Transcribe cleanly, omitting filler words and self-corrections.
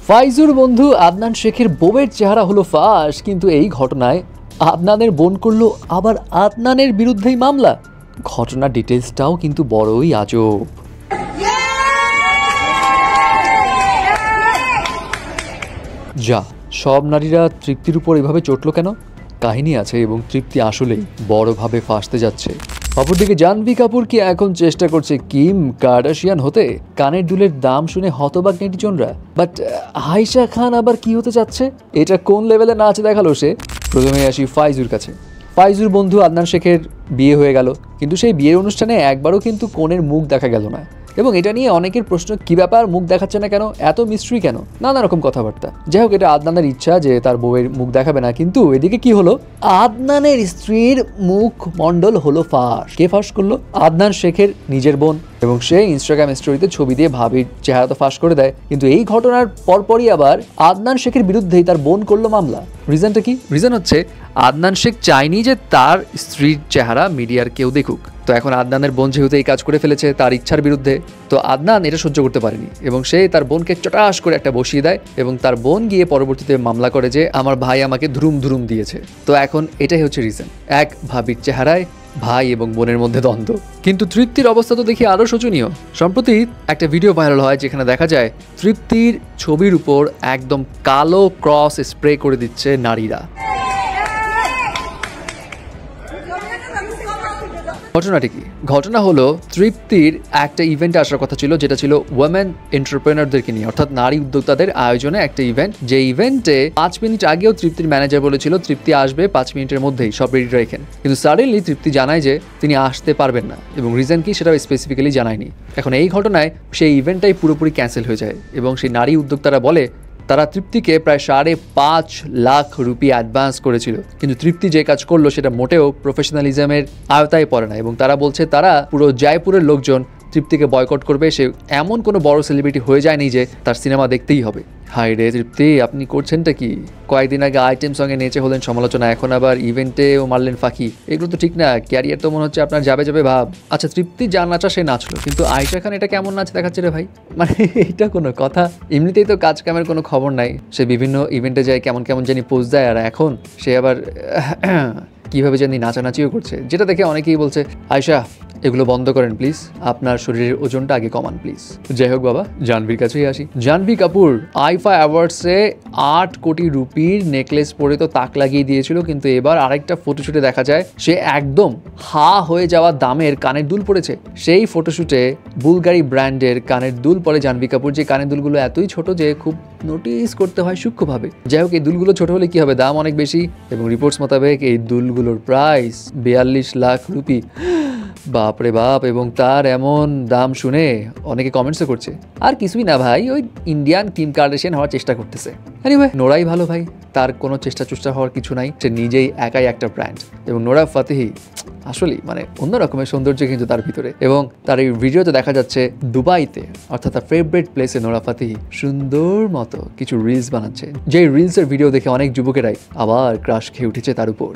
ফাইজুর বন্ধু আদনান শেখের বউয়ের চেহারা হলো ফাঁস, কিন্তু এই ঘটনায় আদনানের বোন করলো আবার আদনানের বিরুদ্ধেই মামলা। ঘটনার ডিটেলসটাও কিন্তু বড়ই আজব। যা সব নারীরা তৃপ্তির উপর এভাবে চটলো কেন? কাহিনী আছে এবং তৃপ্তি আসলেই বড়ভাবে ফাঁসতে যাচ্ছে। অপরদিকে জাহ্নবী কাপুর কি এখন চেষ্টা করছে কিম কার্দাশিয়ান হতে? কানের দুলের দাম শুনে হতবাক নেটিজনরা। বাট আয়েশা খান আবার কি হতে যাচ্ছে? এটা কোন লেভেলে নাচ দেখালো সে? প্রথমে আসি ফাইজুর কাছে। ফাইজুর বন্ধু আদনান শেখের বিয়ে হয়ে গেল, কিন্তু সেই বিয়ের অনুষ্ঠানে একবারও কিন্তু কনের মুখ দেখা গেল না। এবং এটা নিয়ে অনেকের প্রশ্ন, কি ব্যাপার, মুখ দেখাচ্ছে না কেন, এত মিস্ট্রি কেন, নানা রকম কথাবার্তা। যাই হোক, এটা আদনানের ইচ্ছা যে তার বউয়ের মুখ দেখাবে না। কিন্তু এদিকে কি হলো, আদনানের স্ত্রীর মুখ মণ্ডল হলো ফাঁস। কে ফাঁস করলো? আদনান শেখের নিজের বোন। এবং সে ইনস্টাগ্রাম স্টোরিতে ছবি দিয়ে ভাবির চেহারা তো ফাঁস করে দেয়। কিন্তু এই ঘটনার পরপরই আবার আদনান শেখের বিরুদ্ধেই তার বোন করলো মামলা। রিজনটা কি? রিজন হচ্ছে আদনান শেখ চায়নি যে তার স্ত্রীর চেহারা মিডিয়ার কেউ দেখুক। তো এখন আদনানের বোন যেহেতু এই কাজ করে ফেলেছে তার ইচ্ছার বিরুদ্ধে, তো আদনান এটা সহ্য করতে পারেনি এবং সে তার বোনকে চটাস করে একটা বসিয়ে দেয়। এবং তার বোন গিয়ে পরবর্তীতে মামলা করে যে আমার ভাই আমাকে ধুরুম ধুরুম দিয়েছে। তো এখন এটাই হচ্ছে রিজন, এক ভাবির চেহারায় ভাই এবং বোনের মধ্যে দ্বন্দ্ব। কিন্তু তৃপ্তির অবস্থা তো দেখি আরো শোচনীয়। সম্প্রতি একটা ভিডিও ভাইরাল হয় যেখানে দেখা যায় তৃপ্তির ছবির উপর একদম কালো ক্রস স্প্রে করে দিচ্ছে নারীরা। ঘটনাটি কি? ঘটনা হলো তৃপ্তির একটা ইভেন্টে আসার কথা ছিল, যেটা ছিল ওমেন এন্টারপ্রেনারদেরকে নিয়ে, অর্থাৎ নারী উদ্যোক্তাদের আয়োজনে একটা ইভেন্ট। যে ইভেন্টে 5 মিনিট আগেও তৃপ্তির ম্যানেজার বলেছিল তৃপ্তি আসবে 5 মিনিটের মধ্যেই, সব রেডি রাখেন। কিন্তু সাডেনলি তৃপ্তি জানায় যে তিনি আসতে পারবেন না, এবং রিজন কি সেটা স্পেসিফিক্যালি জানায়নি। এখন এই ঘটনায় সেই ইভেন্টটাই পুরোপুরি ক্যান্সেল হয়ে যায় এবং সেই নারী উদ্যোক্তারা বলে তারা তৃপ্তিকে প্রায় 5.5 লাখ রুপি অ্যাডভান্স করেছিল। কিন্তু তৃপ্তি যে কাজ করলো সেটা মোটেও প্রফেশনালিজমের আওতায় পড়ে না এবং তারা বলছে তারা পুরো জয়পুরের লোকজন তৃপ্তিকে বয়কট করবে। সে এমন কোনো বড় সেলিব্রিটি হয়ে যায়নি যে তার সিনেমা দেখতেই হবে। হাই রে তৃপ্তি, আপনি করছেনটা কি? কয়েকদিন আগে আইটেম সঙ্গে নেচে হলেন সমালোচনা, এখন আবার ইভেন্টেও মারলেন ফাঁকি। এগুলো তো ঠিক না। ক্যারিয়ার তো মনে হচ্ছে আপনার যাবে যাবে ভাব। আচ্ছা, তৃপ্তি যা নাচা সে নাচলো, কিন্তু আয়েশা খান এটা কেমন নাচ দেখাচ্ছে রে ভাই? মানে এটা কোনো কথা? এমনিতেই তো কাজ কামের কোনো খবর নাই, সে বিভিন্ন ইভেন্টে যায় কেমন কেমন জানি পোজ দেয়, আর এখন সে আবার কিভাবে জানি নাচানাচিও করছে, যেটা দেখে অনেকেই বলছে আয়েশা এগুলো বন্ধ করেন প্লিজ, আপনার শরীরের ওজনটা আগে কমান প্লিজ। যাই হোক বাবা, জাহ্নবীর কাছেই আসি। জাহ্নবী কাপুর আইফা অ্যাওয়ার্ডসে 8 কোটি রুপির নেকলেস পরে তো তাক লাগিয়ে দিয়েছিল, কিন্তু এবার আরেকটা ফটোশুটে দেখা যায় সে একদম হা হয়ে যাওয়া দামের কানের দুল পরেছে। সেই ফটোশুটে বুলগারি ব্র্যান্ডের কানের দুল পরে জাহ্নবী কাপুর, যে কানের দুলগুলো এতই ছোট যে খুব নোটিস করতে হয় সূক্ষ্মভাবে। যাই হোক, এই দুলগুলো ছোট হলে কি হবে, দাম অনেক বেশি, এবং রিপোর্টস মোতাবেক এই দুলগুলোর প্রাইস 42 লাখ রুপি। বাপরে বাপ! এবং তার এমন দাম শুনে অনেকে কমেন্টসও করছে আর কিছুই না ভাই, ওই ইন্ডিয়ান কিম কার্দাশিয়ান হওয়ার চেষ্টা করতেছে। আরে ভাই, নোরাই ভালো ভাই, তার কোনো চেষ্টা হওয়ার কিছু নাই, সে নিজেই একাই একটা ব্র্যান্ড। এবং নোরা ফাতেহি আসলেই মানে অন্য রকমের সৌন্দর্য কিন্তু তার ভিতরে। এবং তার এই ভিডিওতে দেখা যাচ্ছে দুবাইতে, অর্থাৎ তার ফেভারিট প্লেসে নোরা ফাতেহি সুন্দর মতো কিছু রিলস বানাচ্ছে, যে রিলসের ভিডিও দেখে অনেক যুবকেরাই আবার ক্রাশ খেয়ে উঠেছে তার উপর।